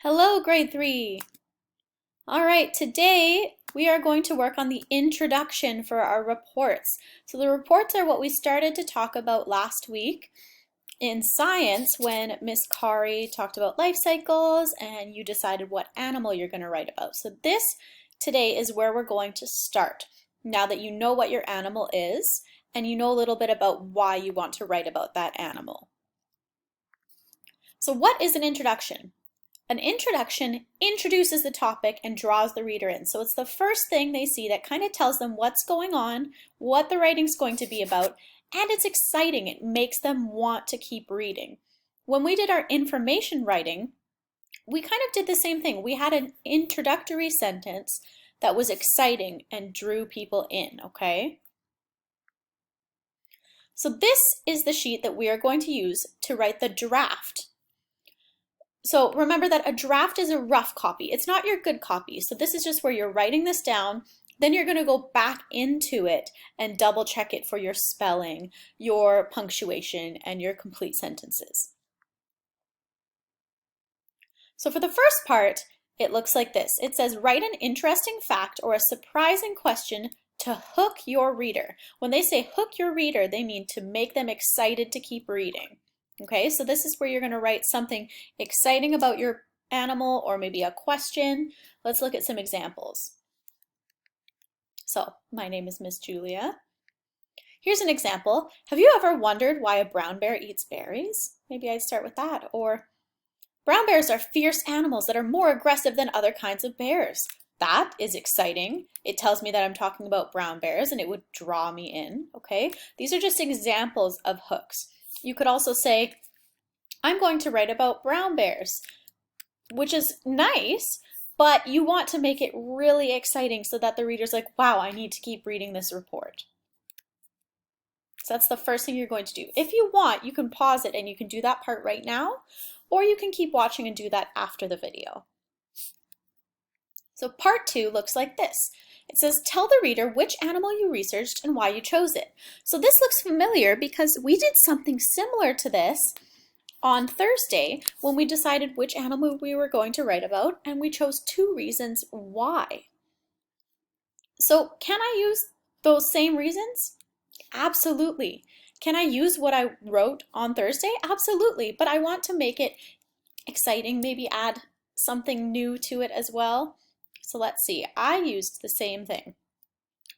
Hello, grade 3. All right, today we are going to work on the introduction for our reports. So the reports are what we started to talk about last week in science when Miss Kaari talked about life cycles and you decided what animal you're going to write about. So this today is where we're going to start. Now that you know what your animal is and you know a little bit about why you want to write about that animal. So what is an introduction? An introduction introduces the topic and draws the reader in. So it's the first thing they see that kind of tells them what's going on, what the writing's going to be about, and it's exciting. It makes them want to keep reading. When we did our information writing, we kind of did the same thing. We had an introductory sentence that was exciting and drew people in, okay? So this is the sheet that we are going to use to write the draft. So remember that a draft is a rough copy. It's not your good copy. So this is just where you're writing this down. Then you're going to go back into it and double check it for your spelling, your punctuation, and your complete sentences. So for the first part, it looks like this. It says, write an interesting fact or a surprising question to hook your reader. When they say hook your reader, they mean to make them excited to keep reading. Okay, so this is where you're going to write something exciting about your animal or maybe a question. Let's look at some examples. So, my name is Miss Julia. Here's an example. Have you ever wondered why a brown bear eats berries? Maybe I'd start with that. Or, brown bears are fierce animals that are more aggressive than other kinds of bears. That is exciting. It tells me that I'm talking about brown bears and it would draw me in, okay? These are just examples of hooks. You could also say, I'm going to write about brown bears, which is nice, but you want to make it really exciting so that the reader's like, wow, I need to keep reading this report. So that's the first thing you're going to do. If you want, you can pause it and you can do that part right now, or you can keep watching and do that after the video. So part 2 looks like this. It says, tell the reader which animal you researched and why you chose it. So this looks familiar because we did something similar to this on Thursday when we decided which animal we were going to write about, and we chose 2 reasons why. So can I use those same reasons? Absolutely. Can I use what I wrote on Thursday? Absolutely, but I want to make it exciting, maybe add something new to it as well. So let's see, I used the same thing.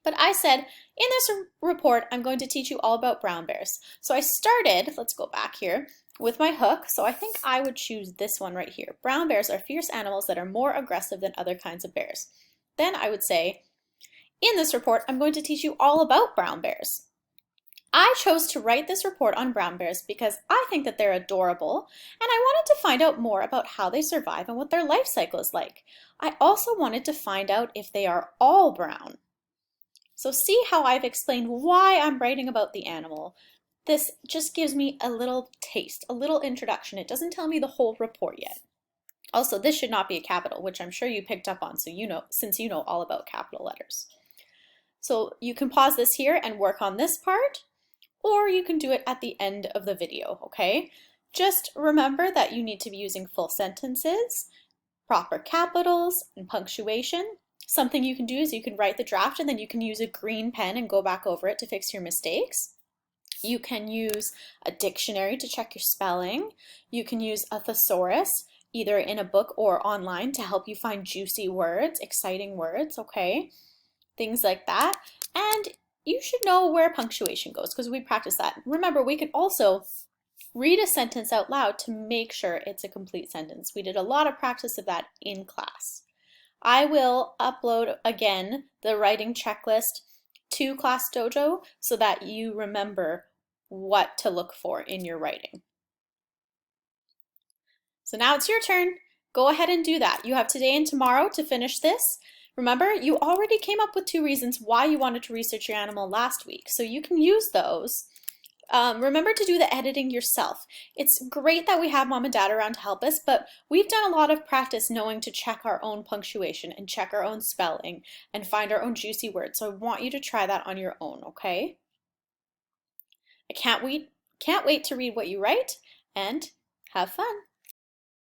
But I said, in this report, I'm going to teach you all about brown bears. So I started, let's go back here, with my hook. So I think I would choose this one right here. Brown bears are fierce animals that are more aggressive than other kinds of bears. Then I would say, in this report, I'm going to teach you all about brown bears. I chose to write this report on brown bears because I think that they're adorable and I wanted to find out more about how they survive and what their life cycle is like. I also wanted to find out if they are all brown. So see how I've explained why I'm writing about the animal. This just gives me a little taste, a little introduction. It doesn't tell me the whole report yet. Also, this should not be a capital, which I'm sure you picked up on, so you know, since you know all about capital letters. So you can pause this here and work on this part, or you can do it at the end of the video, okay? Just remember that you need to be using full sentences, proper capitals, and punctuation. Something you can do is you can write the draft and then you can use a green pen and go back over it to fix your mistakes. You can use a dictionary to check your spelling. You can use a thesaurus, either in a book or online, to help you find juicy words, exciting words, okay? Things like that. And you should know where punctuation goes because we practice that. Remember, we can also read a sentence out loud to make sure it's a complete sentence. We did a lot of practice of that in class. I will upload again the writing checklist to Class Dojo so that you remember what to look for in your writing. So now it's your turn. Go ahead and do that. You have today and tomorrow to finish this. Remember, you already came up with 2 reasons why you wanted to research your animal last week, so you can use those. Remember to do the editing yourself. It's great that we have mom and dad around to help us, but we've done a lot of practice knowing to check our own punctuation and check our own spelling and find our own juicy words, so I want you to try that on your own, okay? I can't wait to read what you write, and have fun.